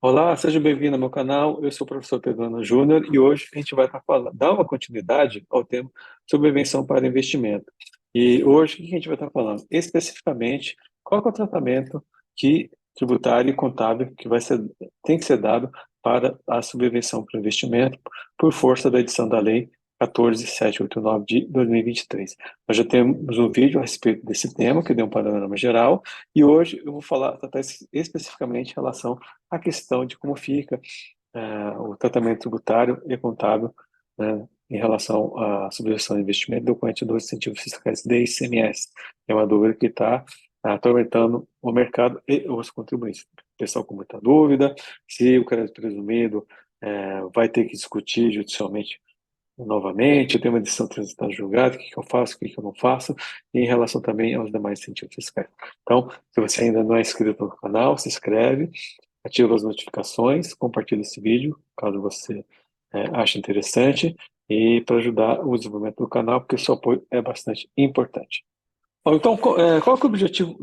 Olá, seja bem-vindo ao meu canal. Eu sou o professor Pedro Júnior e hoje a gente vai estar falando, dar uma continuidade ao tema sobre prevenção para investimento. E hoje o que a gente vai estar falando? Especificamente, qual que é o tratamento que tributário e contábil que tem que ser dado para a subvenção para investimento por força da edição da Lei 14.789 de 2023. Nós já temos um vídeo a respeito desse tema, que deu um panorama geral, e hoje eu vou tratar especificamente em relação a questão de como fica o tratamento tributário e contábil, né, em relação à subvenção de investimento decorrente dos incentivos fiscais de ICMS. É uma dúvida que está atormentando o mercado e os contribuintes. O pessoal com muita dúvida se o crédito presumido vai ter que discutir judicialmente novamente, eu tenho uma decisão transitada julgada, o que eu faço, o que eu não faço, e em relação também aos demais incentivos fiscais. Então, se você ainda não é inscrito no canal, se inscreve, ativa as notificações, compartilha esse vídeo, caso você ache interessante, e para ajudar o desenvolvimento do canal, porque o seu apoio é bastante importante. Bom, então, qual que é o objetivo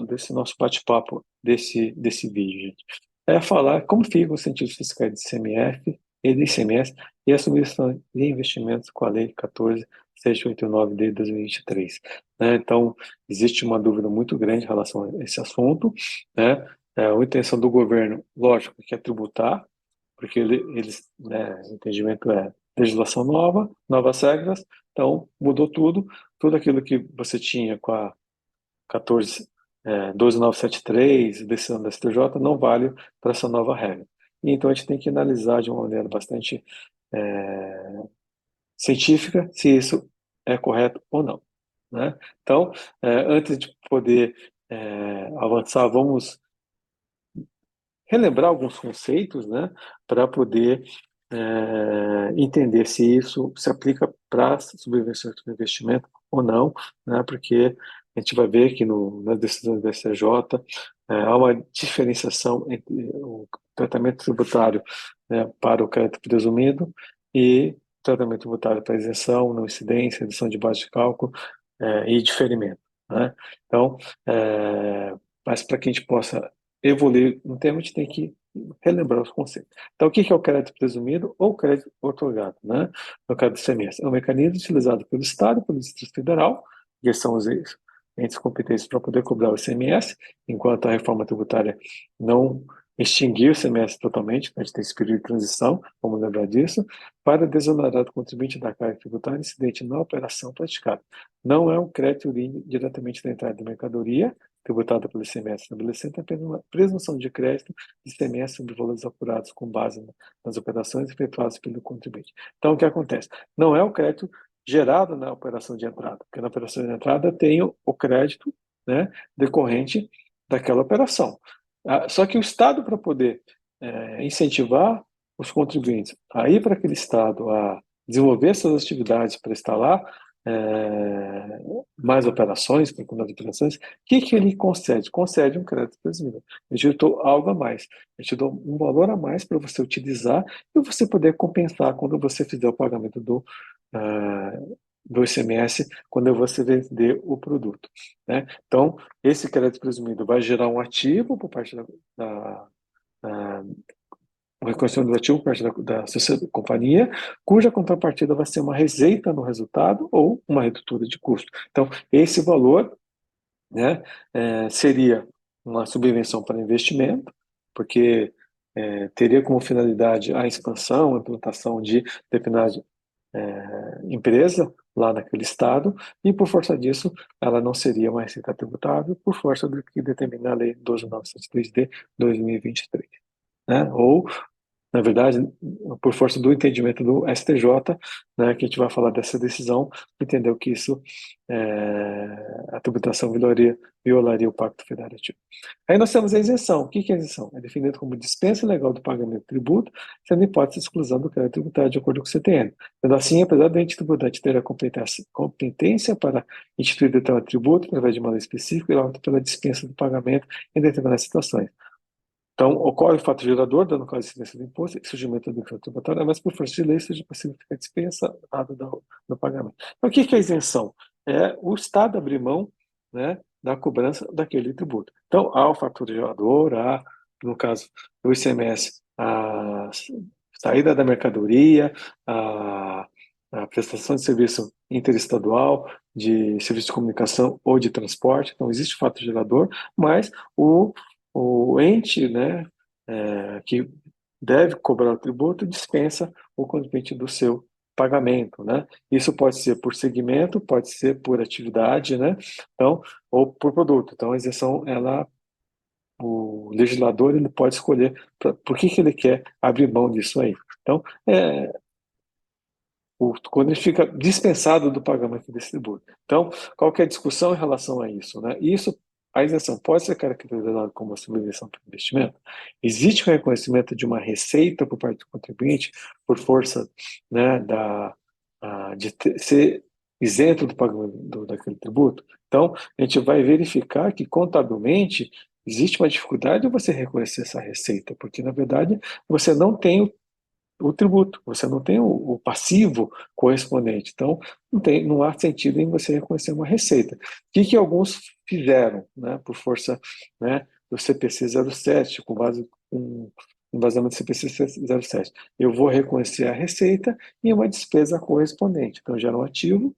desse nosso bate-papo, desse vídeo, gente? É falar como ficam os incentivos fiscais de ICMF e de ICMS e a subvenção de investimentos com a Lei 14.689 de 2023. Né? Então, existe uma dúvida muito grande em relação a esse assunto, né? A intenção do governo, lógico, que é tributar, porque o entendimento é legislação nova, novas regras, então mudou tudo aquilo que você tinha com a 14, 12.973, decisão da STJ, não vale para essa nova regra. E então a gente tem que analisar de uma maneira bastante é, científica se isso é correto ou não. Né? Então, antes de poder avançar, vamos relembrar alguns conceitos, né, para poder entender se isso se aplica para subvenções de investimento ou não, né, porque a gente vai ver que nas decisões do STJ há uma diferenciação entre o tratamento tributário, né, para o crédito presumido e tratamento tributário para isenção, não incidência, redução de base de cálculo e diferimento. Né? Então, mas para que a gente possa evoluir no tema, a gente tem que relembrar os conceitos. Então, o que é o crédito presumido ou crédito otorgado, né? No caso do ICMS, é um mecanismo utilizado pelo Estado, pelo Distrito Federal, que são os entes competentes para poder cobrar o ICMS, enquanto a reforma tributária não extinguir o ICMS totalmente, a gente tem esse período de transição, vamos lembrar disso, para desonerar o contribuinte da carga tributária incidente na operação praticada. Não é um crédito diretamente da entrada de mercadoria, tributada pelo ICMS, estabelecendo apenas uma presunção de crédito de ICMS sobre valores apurados com base nas operações efetuadas pelo contribuinte. Então, o que acontece? Não é o crédito gerado na operação de entrada, porque na operação de entrada tem o crédito, né, decorrente daquela operação. Só que o Estado, para poder incentivar os contribuintes a ir para aquele Estado, a desenvolver suas atividades para instalar mais operações, para acumular operações, o que ele concede? Concede um crédito presumido. Eu te dou algo a mais. Eu te dou um valor a mais para você utilizar e você poder compensar quando você fizer o pagamento do ICMS, quando você vender o produto. Né? Então, esse crédito presumido vai gerar um ativo por parte da o reconhecimento do ativo por parte da companhia, cuja contrapartida vai ser uma receita no resultado ou uma redutora de custo. Então, esse valor, né, seria uma subvenção para investimento, porque teria como finalidade a expansão, a implantação de determinada empresa lá naquele estado, e por força disso, ela não seria uma receita tributável, por força do que determina a Lei 12.903 de 2023. Né? Ou na verdade, por força do entendimento do STJ, né, que a gente vai falar dessa decisão, entendeu que isso, a tributação violaria o Pacto Federativo. Aí nós temos a isenção. O que é a isenção? É definido como dispensa legal do pagamento de tributo, sendo hipótese de exclusão do crédito tributário de acordo com o CTN. Sendo assim, apesar do ente tributante ter a competência para instituir determinado tributo, através de uma lei específica, ele opta pela dispensa do pagamento em determinadas situações. Então, ocorre o fato gerador, dando causa de incidência do imposto e surgimento do crédito tributário, mas por força de lei seja possível ficar dispensado do pagamento. Então, o que é a isenção? É o Estado abrir mão, né, da cobrança daquele tributo. Então, há o fator gerador, há no caso do ICMS, a saída da mercadoria, a, a prestação de serviço interestadual, de serviço de comunicação ou de transporte. Então, existe o fato gerador, mas o ente, né, que deve cobrar o tributo dispensa o contribuinte do seu pagamento, né? Isso pode ser por segmento, pode ser por atividade, né? Então, ou por produto. Então, a isenção, o legislador ele pode escolher por que ele quer abrir mão disso aí. Então, quando ele fica dispensado do pagamento desse tributo. Então, qual que é a discussão em relação a isso, né? Isso, a isenção pode ser caracterizada como uma subvenção para investimento? Existe o reconhecimento de uma receita por parte do contribuinte por força, né, ser isento do pagamento daquele tributo? Então, a gente vai verificar que contabilmente existe uma dificuldade de você reconhecer essa receita, porque na verdade você não tem o tributo, você não tem o passivo correspondente. Então, não há sentido em você reconhecer uma receita. O que alguns fizeram, né, por força, né, do CPC 07, com base com embasamento do CPC 07? Eu vou reconhecer a receita e uma despesa correspondente. Então, gera um ativo,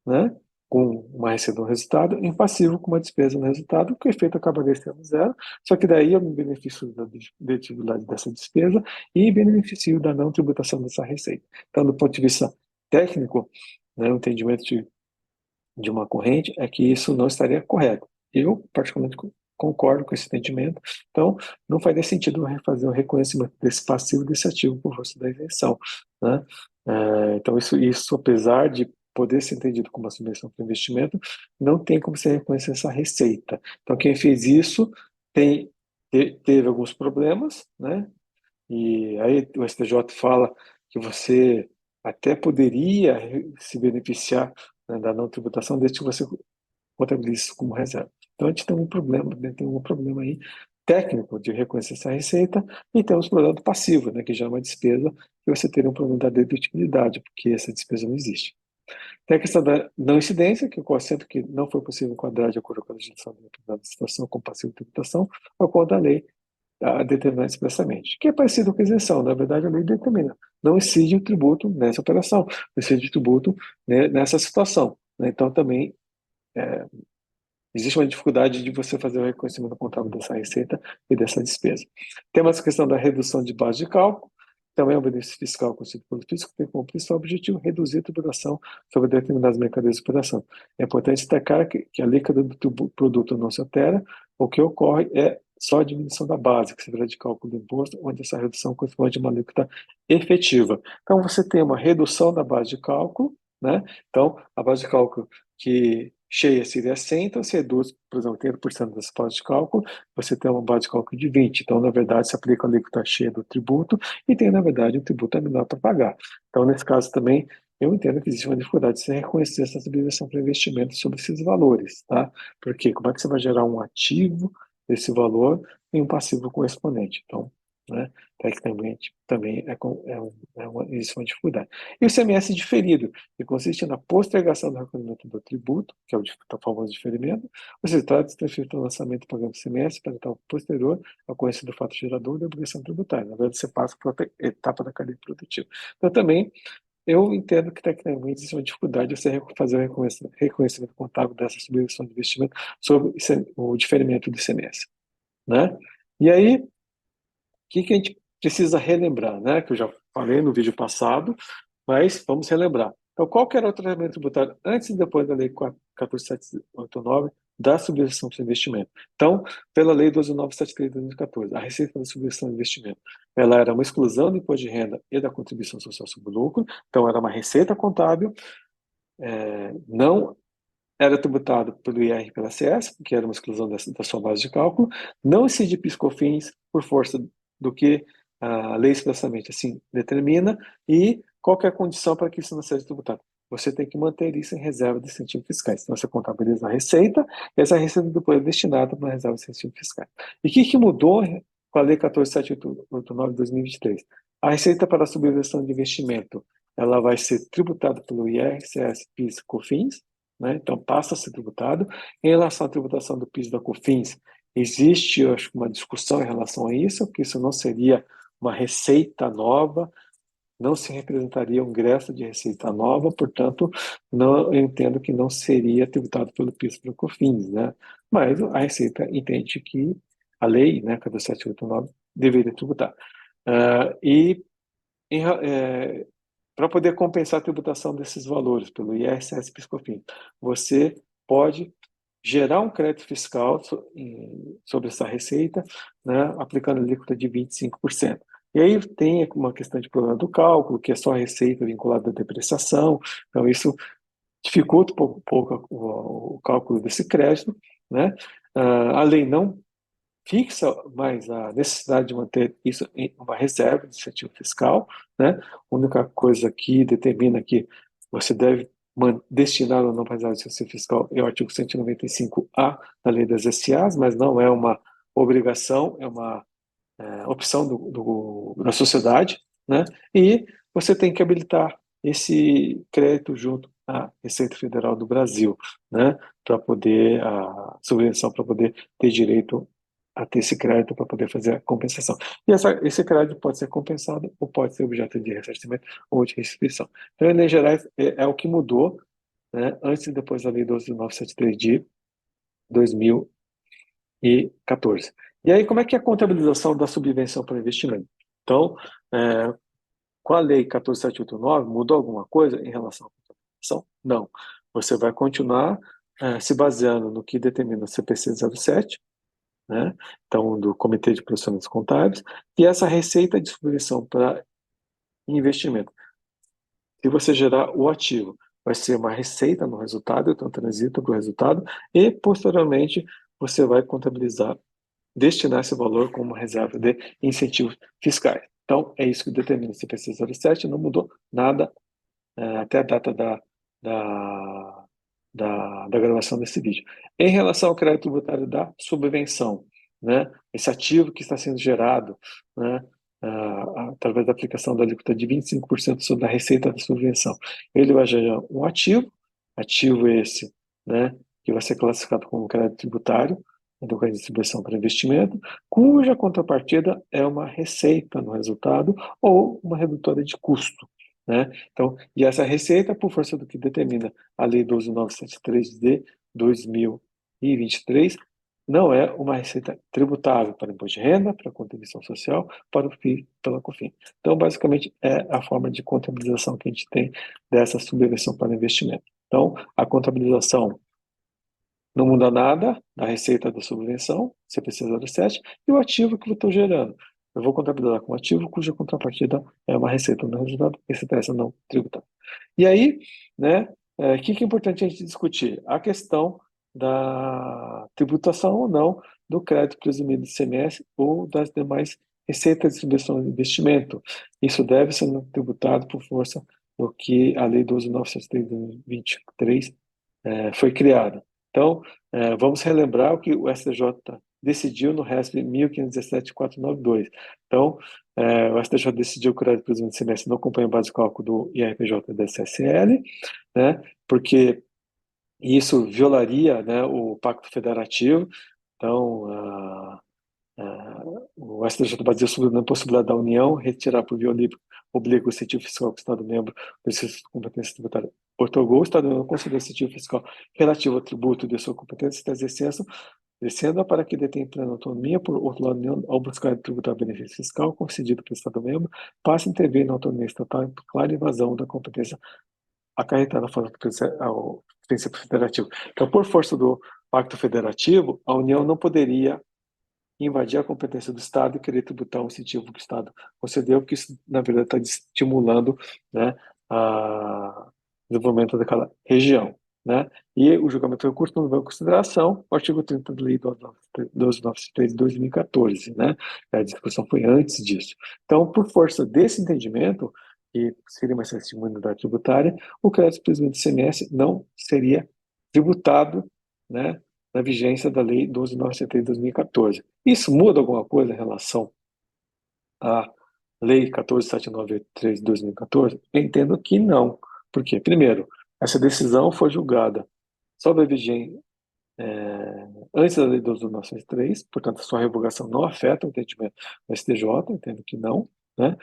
né, com uma receita no resultado, em passivo com uma despesa no resultado, que o efeito acabaria sendo zero, só que daí eu me beneficio da dedutibilidade dessa despesa e beneficio da não tributação dessa receita. Então, do ponto de vista técnico, né, o entendimento de uma corrente é que isso não estaria correto. Eu, particularmente, concordo com esse entendimento, então não faria sentido fazer o reconhecimento desse passivo desse ativo por força da isenção, né? Então isso, apesar de poder ser entendido como uma subvenção para investimento, não tem como você reconhecer essa receita. Então quem fez isso teve alguns problemas, né? E aí o STJ fala que você até poderia se beneficiar, né, da não tributação desde que você contabilize isso como reserva. Então a gente tem um problema, né, tem um problema aí técnico de reconhecer essa receita e temos o problema do passivo, né, que já é uma despesa que você teria um problema da dedutibilidade, porque essa despesa não existe. Tem a questão da não incidência, que ocorre sempre que não foi possível enquadrar de acordo com a legislação de determinada situação com passivo de tributação, ou quando a lei a determinar expressamente, que é parecido com a isenção. Na verdade, a lei determina, não incide o tributo nessa operação, não incide o tributo, né, nessa situação, né? Então, também existe uma dificuldade de você fazer o reconhecimento contábil dessa receita e dessa despesa. Temos a questão da redução de base de cálculo, também é um benefício fiscal concedido pelo fisco, que tem como principal objetivo reduzir a tributação sobre determinadas mercadorias de operação. É importante destacar que a alíquota do produto não se altera, o que ocorre é só a diminuição da base, que se verá de cálculo do imposto, onde essa redução corresponde a uma alíquota efetiva. Então, você tem uma redução da base de cálculo, né? Então, a base de cálculo que cheia seria 100, então se reduz, por exemplo, 30% dessa base de cálculo, você tem uma base de cálculo de 20. Então, na verdade, se aplica a alíquota cheia do tributo e tem, na verdade, um tributo menor para pagar. Então, nesse caso também, eu entendo que existe uma dificuldade de se reconhecer essa subvenção para investimento sobre esses valores, tá? Porque como é que você vai gerar um ativo desse valor e um passivo correspondente? Então, né, tecnicamente, também existe uma dificuldade. E o CMS diferido, que consiste na postergação do recolhimento do tributo, que é o famoso diferimento, ou seja, trata-se de transferir o lançamento do programa do CMS para etapa posterior ao conhecido fato gerador da obrigação tributária. Na verdade, você passa por outra etapa da cadeia produtiva. Então, também, eu entendo que tecnicamente existe uma dificuldade de você fazer o reconhecimento contábil dessa subvenção de investimento sobre o diferimento do ICMS, né? E aí, o que a gente precisa relembrar, né? Que eu já falei no vídeo passado, mas vamos relembrar. Então, qual que era o tratamento tributário antes e depois da Lei 14.789 da subvenção para investimento? Então, pela Lei 12.973 de 2014, a receita da subvenção de investimento, ela era uma exclusão do imposto de renda e da contribuição social sobre o lucro, então era uma receita contábil, não era tributado pelo IR e pela CS, que era uma exclusão da sua base de cálculo, não incide PIS/COFINS por força do que a lei expressamente assim determina, e qual que é a condição para que isso não seja tributado? Você tem que manter isso em reserva de incentivos fiscais. Então, você contabiliza a receita, e essa receita depois é destinada para a reserva de incentivos fiscais. E o que mudou com a Lei 14.789 de 2023? A receita para a subvenção de investimento, ela vai ser tributada pelo IR, CS, PIS, COFINS, né? Então passa a ser tributado. Em relação à tributação do PIS e da COFINS, existe, eu acho, uma discussão em relação a isso, porque isso não seria uma receita nova, não se representaria um ingresso de receita nova, portanto, não, eu entendo que não seria tributado pelo PIS e pelo COFINS, né? Mas a Receita entende que a lei, né, 14789, deveria tributar. E para poder compensar a tributação desses valores pelo ISS, PIS e COFINS, você pode gerar um crédito fiscal sobre essa receita, né, aplicando a alíquota de 25%. E aí tem uma questão de problema do cálculo, que é só a receita vinculada à depreciação, então isso dificulta um pouco o cálculo desse crédito, né? A lei não fixa mais a necessidade de manter isso em uma reserva de incentivo fiscal, né? A única coisa que determina que você deve destinar ou não para a incentivo fiscal é o artigo 195A da Lei das SAs, mas não é uma obrigação, é uma opção da sociedade, né? E você tem que habilitar esse crédito junto à Receita Federal do Brasil, né? Para poder, a subvenção, para poder ter direito a ter esse crédito para poder fazer a compensação. E esse crédito pode ser compensado ou pode ser objeto de ressarcimento ou de restituição. Então, em linhas gerais, é o que mudou, né? Antes e depois da Lei 12.973 de 2014. E aí, como é que é a contabilização da subvenção para investimento? Então, com a Lei 14.789, mudou alguma coisa em relação à contabilização? Não. Você vai continuar se baseando no que determina o CPC 07, né? Então, do Comitê de Profissionais Contábeis, e essa receita de subvenção para investimento. Se você gerar o ativo, vai ser uma receita no resultado, então transita para o resultado, e posteriormente você vai contabilizar, destinar esse valor como reserva de incentivos fiscais. Então, é isso que determina o CPC 07, não mudou nada até a data da gravação desse vídeo. Em relação ao crédito tributário da subvenção, né, esse ativo que está sendo gerado, né, através da aplicação da alíquota de 25% sobre a receita da subvenção, ele vai gerar um ativo esse, né, que vai ser classificado como crédito tributário, então com a distribuição para investimento, cuja contrapartida é uma receita no resultado ou uma redutora de custo, né? Então, e essa receita, por força do que determina a Lei 12.973 de 2023, não é uma receita tributável para imposto de renda, para contribuição social, para o FII, pela COFINS. Então, basicamente, é a forma de contabilização que a gente tem dessa subvenção para investimento. Então, a contabilização não muda nada da receita da subvenção, CPC 07, e o ativo que eu estou gerando. Eu vou contabilizar com ativo cuja contrapartida é uma receita no resultado, receita essa não tributável. E aí, né, o que é importante a gente discutir? A questão da tributação ou não do crédito presumido de ICMS ou das demais receitas de distribuição de investimento. Isso deve ser tributado por força do que a Lei 12.973 de 2023 foi criada. Então, vamos relembrar o que o STJ decidiu no RESP 1517.492. Então, o STJ decidiu que o crédito presumido de ICMS não acompanha a base de cálculo do IRPJ e da CSL, né, porque isso violaria, né, o Pacto Federativo. Então, o STJ baseia sobre a possibilidade da União retirar por via oblíqua o incentivo fiscal que o Estado-membro do exercício de competência tributária otorgou, o Estado-membro concedeu incentivo fiscal relativo ao tributo de sua competência, está exercendo para que detém plena autonomia, por outro lado, a União, ao buscar tributar benefício fiscal concedido pelo Estado-membro, passa a intervir na autonomia estatal em clara invasão da competência acarretada fora ao princípio federativo. Então, por força do Pacto Federativo, a União não poderia invadir a competência do Estado e querer tributar um incentivo que o Estado concedeu, porque isso, na verdade, está estimulando, né, o desenvolvimento daquela região. Né? E o julgamento do recurso não levou em consideração o artigo 30 da Lei 12.903 de 2014. Né? A discussão foi antes disso. Então, por força desse entendimento, que seria uma exceção de imunidade tributária, o crédito presumido de ICMS não seria tributado, né, na vigência da Lei 12.973 de 2014. Isso muda alguma coisa em relação à Lei 14.793 de 2014? Eu entendo que não. Por quê? Primeiro, essa decisão foi julgada sob a vigência antes da Lei 12.903, portanto, a sua revogação não afeta o entendimento do STJ, entendo que não, né?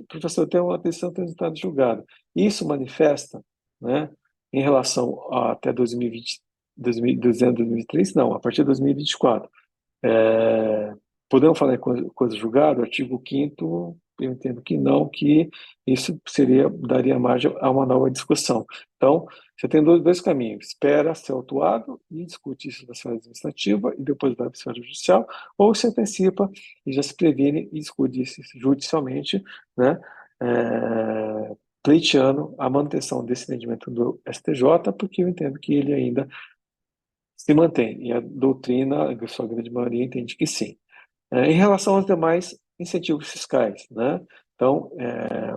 Professor, tem uma decisão transitada julgada. Isso manifesta, né, em relação até 2020, 2023? Não, a partir de 2024. É, podemos falar em coisa julgada? Artigo 5º, eu entendo que não, que isso daria margem a uma nova discussão. Então, você tem dois caminhos: espera ser autuado e discute isso na esfera administrativa e depois vai para a esfera judicial, ou se antecipa e já se previne e discute isso judicialmente, né, pleiteando a manutenção desse entendimento do STJ, porque eu entendo que ele ainda se mantém, e a doutrina, a sua grande maioria, entende que sim. Em relação aos demais incentivos fiscais, né? Então,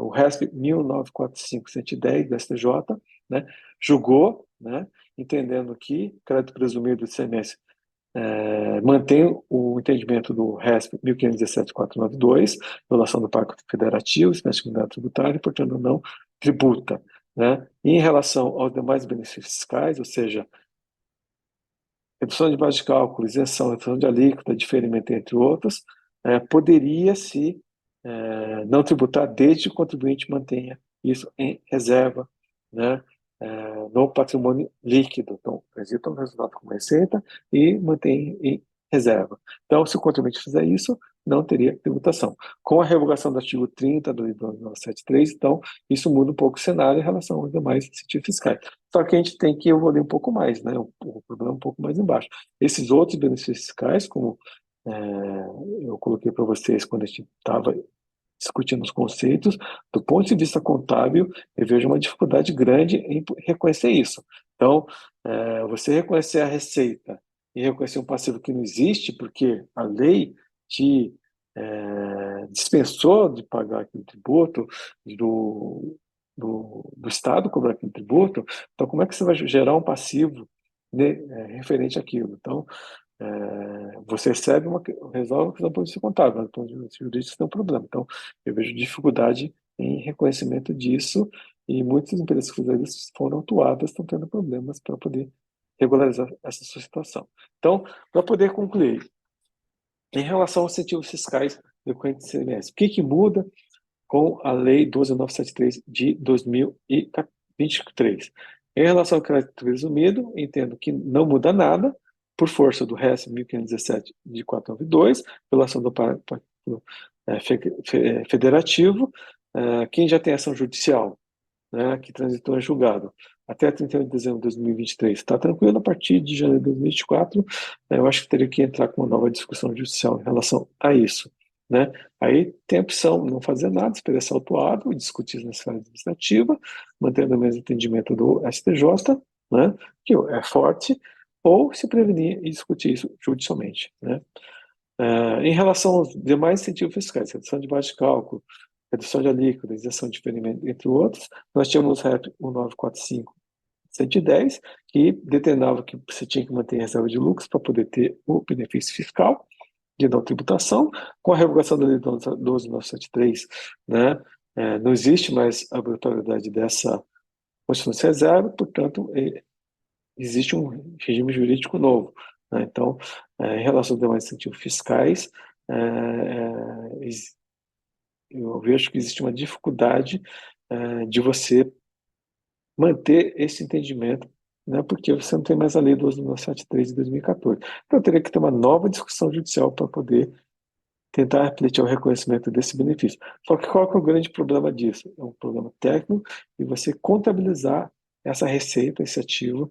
o RESP 1945-110 do STJ, né, julgou, né, entendendo que crédito presumido do ICMS mantém o entendimento do RESP 1517-492, violação do Pacto Federativo, espécie de comunidade tributária, e, portanto, não tributa, né? E em relação aos demais benefícios fiscais, ou seja, redução de base de cálculo, isenção, redução de alíquota, diferimento, entre outros, poderia-se não tributar desde que o contribuinte mantenha isso em reserva, né, no patrimônio líquido. Então, apresenta um resultado como receita e mantém em reserva. Então, se o contribuinte fizer isso, não teria tributação. Com a revogação do artigo 30 do livro 973, então, isso muda um pouco o cenário em relação aos demais incentivos fiscais. Só que a gente tem que evoluir um pouco mais, né? O problema é um pouco mais embaixo. Esses outros benefícios fiscais, como eu coloquei para vocês quando a gente estava discutindo os conceitos, do ponto de vista contábil, eu vejo uma dificuldade grande em reconhecer isso. Então, você reconhecer a receita e reconhecer um passivo que não existe, porque a lei te dispensou de pagar aquele tributo, do Estado cobrar aquele tributo, então como é que você vai gerar um passivo, né, referente àquilo? Então, você resolve uma questão do ponto contábil, mas do ponto de vista jurídico tem um problema. Então, eu vejo dificuldade em reconhecimento disso e muitas empresas que fizeram isso foram autuadas, estão tendo problemas para poder regularizar essa sua situação. Então, para poder concluir, em relação aos incentivos fiscais decorrentes do ICMS, o que muda com a Lei 12.973 de 2023? Em relação ao crédito presumido, entendo que não muda nada, por força do RES 1517 de 492, pela ação do Pacto Federativo, quem já tem ação judicial, né, que transitou em julgado até 31 de dezembro de 2023, está tranquilo. A partir de janeiro de 2024, eu acho que teria que entrar com uma nova discussão judicial em relação a isso, né? Aí tem a opção de não fazer nada, esperar ser autuado, discutir na esfera administrativa, mantendo o mesmo entendimento do STJ, né, que é forte, ou se prevenir e discutir isso judicialmente, né? Em relação aos demais incentivos fiscais, redução de base de cálculo, redução de alíquota, isenção de diferimento, entre outros, nós tínhamos o REP 1945-110, que determinava que você tinha que manter reserva de lucros para poder ter o benefício fiscal de não tributação. Com a revogação da Lei 12.973, né, não existe mais a obrigatoriedade dessa constituição de reserva, portanto, existe um regime jurídico novo, né? Então, em relação aos demais incentivos fiscais, eu vejo que existe uma dificuldade de você manter esse entendimento, né, porque você não tem mais a Lei 12.973 de 2014. Então, teria que ter uma nova discussão judicial para poder tentar refletir o reconhecimento desse benefício. Só que qual que é o grande problema disso? É um problema técnico e você contabilizar essa receita, esse ativo,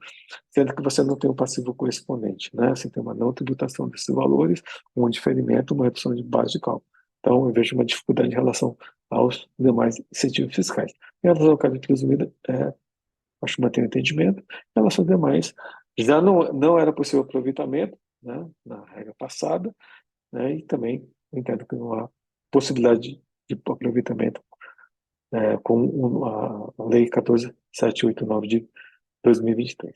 sendo que você não tem um passivo correspondente, né? Você tem uma não tributação desses valores, um diferimento, uma redução de base de cálculo. Então, eu vejo uma dificuldade em relação aos demais incentivos fiscais. Em relação ao crédito presumido, acho que mantém o entendimento. Em relação aos demais, já não era possível aproveitamento, né, na regra passada, né, e também entendo que não há possibilidade de aproveitamento com a Lei 14.789 de 2023.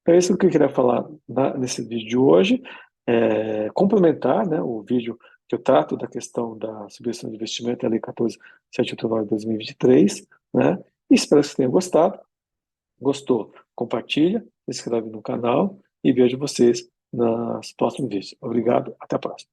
Então, é isso que eu queria falar nesse vídeo de hoje, complementar, né, o vídeo que eu trato da questão da subvenção de investimento, a Lei 14.789 de 2023, né, e espero que você tenha gostado. Gostou? Compartilha, se inscreve no canal e vejo vocês nos próximos vídeos. Obrigado, até a próxima.